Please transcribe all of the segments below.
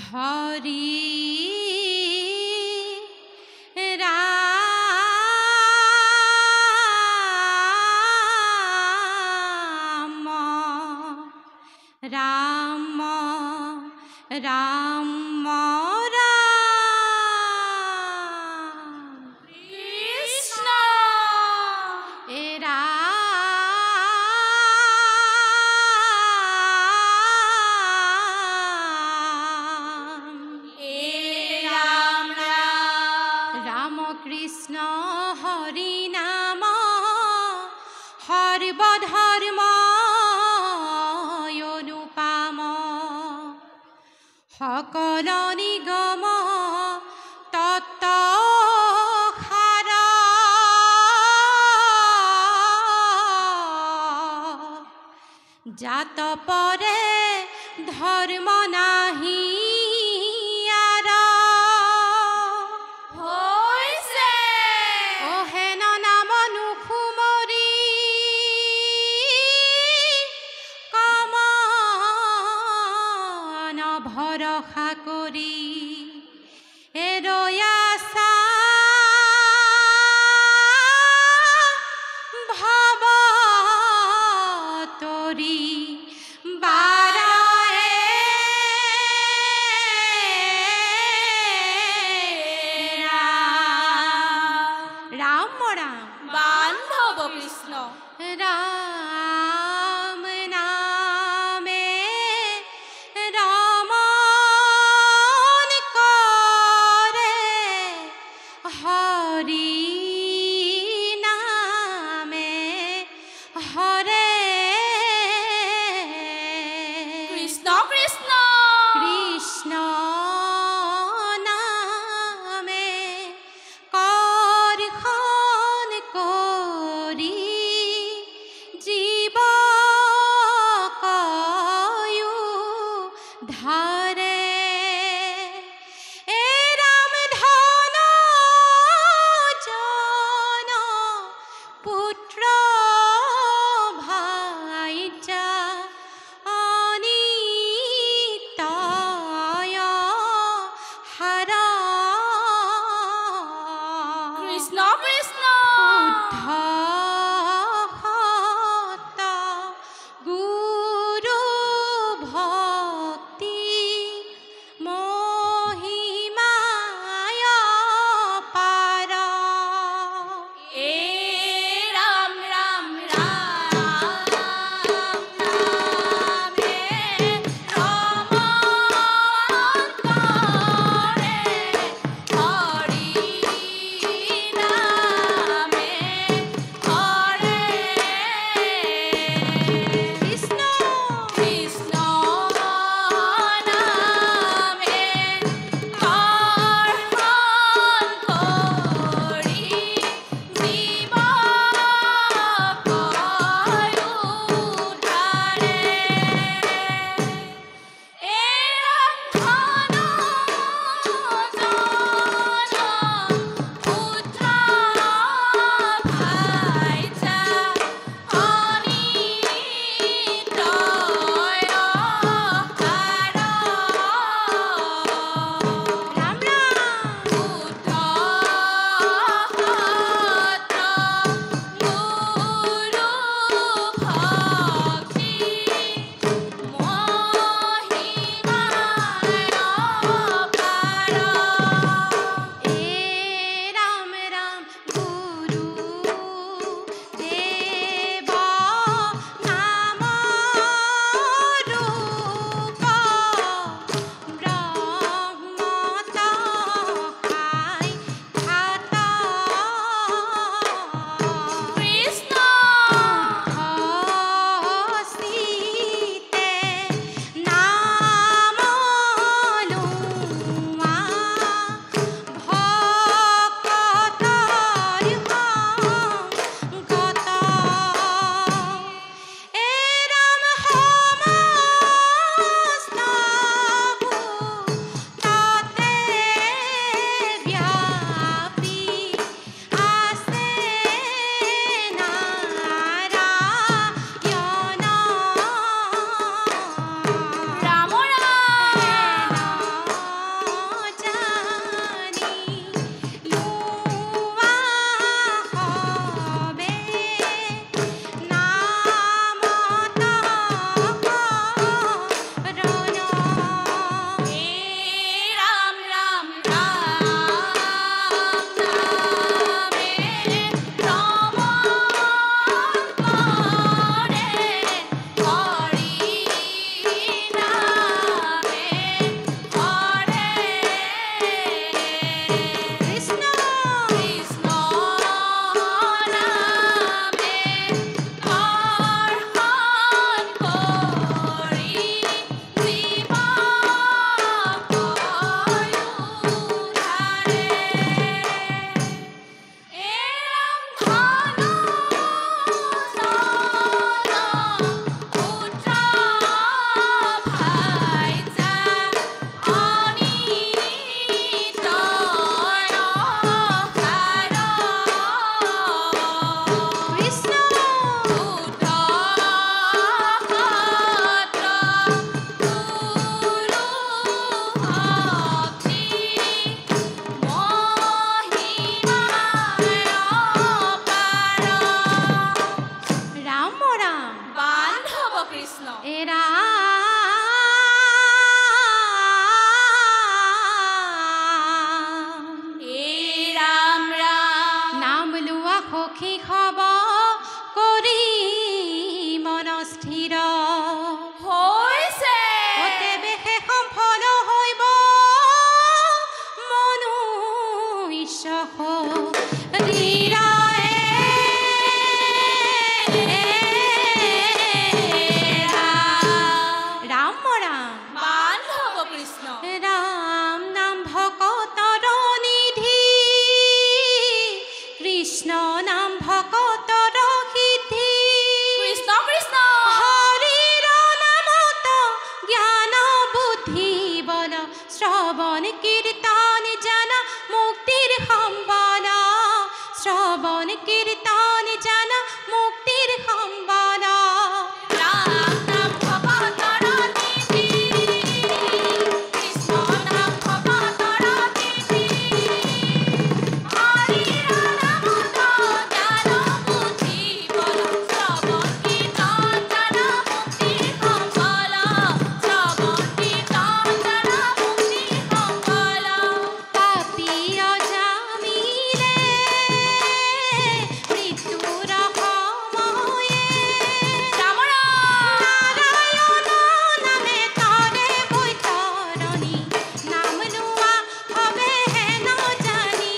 হৰি ৰাম ৰাম ৰাম কৃষ্ণ এ ৰাম এ ৰাম ৰাম ৰাম কৃষ্ণ হৰি নাম সৰ্বধৰ্ম অনুপম সকল নিগম তত্ত্ব সাৰ জাত পৰে ধৰ্ম নাহি আৰ হৈছে অহেন নাম নুসুমৰি কমন ভৰসা কৰি এৰয়াছা ভৱ তৰি রাম রাম বান্ধব কৃষ্ণ রাম নামে রমণ করে শ্রবণ কীর্তন জানা মুক্তির সম্বলা শ্রবণ কীর্তন জানা মুক্তির সম্বলা রাম নাম ভকতৰ নীতি কৃষ্ণ নাম ভকতৰ নীতি হৰিৰ নাম জ্ঞান বুদ্ধি বল শ্ৰৱণ কীৰ্তন জানা মুক্তিৰ সম্বলা শ্ৰৱণ কীৰ্তন জানা মুক্তিৰ সম্বলা পাপী অজামিলে মৃত্যুৰ সময়ে ৰাম ৰাম নাৰায়ণ নামে তৰে বৈতৰণী নাম লোৱা হবে হেন জানি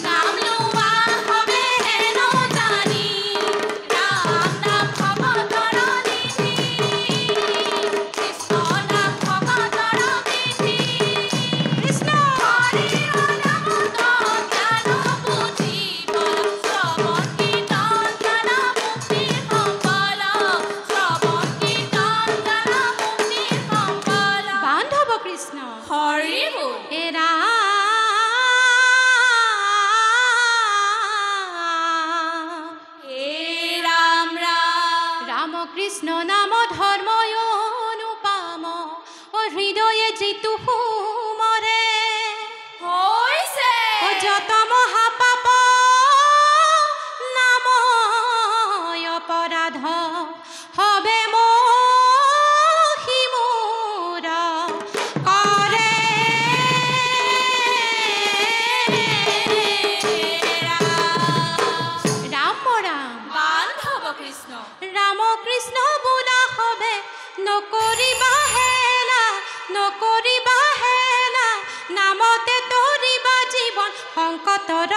নাম লোৱা হবে হেন জানি ৰাম নাম ভকতৰ নীতি কৃষ্ণ নাম ভকতৰ নীতি কৃষ্ণ হৰিৰ নাম জ্ঞান বুদ্ধি বল শ্ৰৱণ কীৰ্তন জানা মুক্তিৰ সম্বলা শ্ৰৱণ কীৰ্তন জানা মুক্তিৰ সম্বলা বান্ধৱ কৃষ্ণ হৰি বল হে ৰাম হে ৰাম ৰাম রাম কৃষ্ণ নাম ধর্ম অনুপম ও হৃদয়ে যিতু সুমরে হৈছে ও যত মহাপাপ নাম অপরাধ হবে মহিমূর করে রাম রাম বান্ধৱ কৃষ্ণ ৰাম কৃষ্ণ বোলা হবে নকৰিবা হেলা নকৰিবা হেলা নামতে তৰিবা জীবন সংকটৰ